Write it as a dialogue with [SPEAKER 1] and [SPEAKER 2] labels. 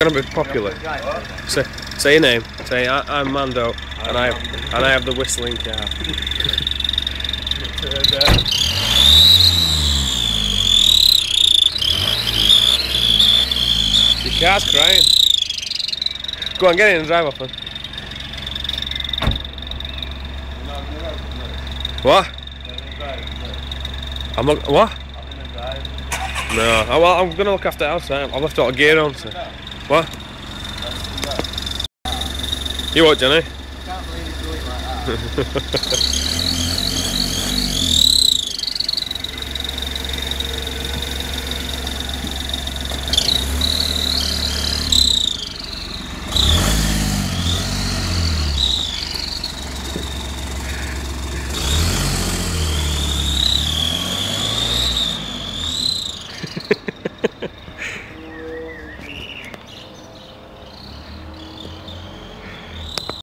[SPEAKER 1] Gonna be popular. Say your name. Say I'm Mando, and I have the whistling car. Your car's crying. Go on, get in and drive off then. What? I'm not. What? No. Well, I'm gonna look after the house. I've left all the gear on. So. What? You what, Johnny?
[SPEAKER 2] I can't believe he's doing like that.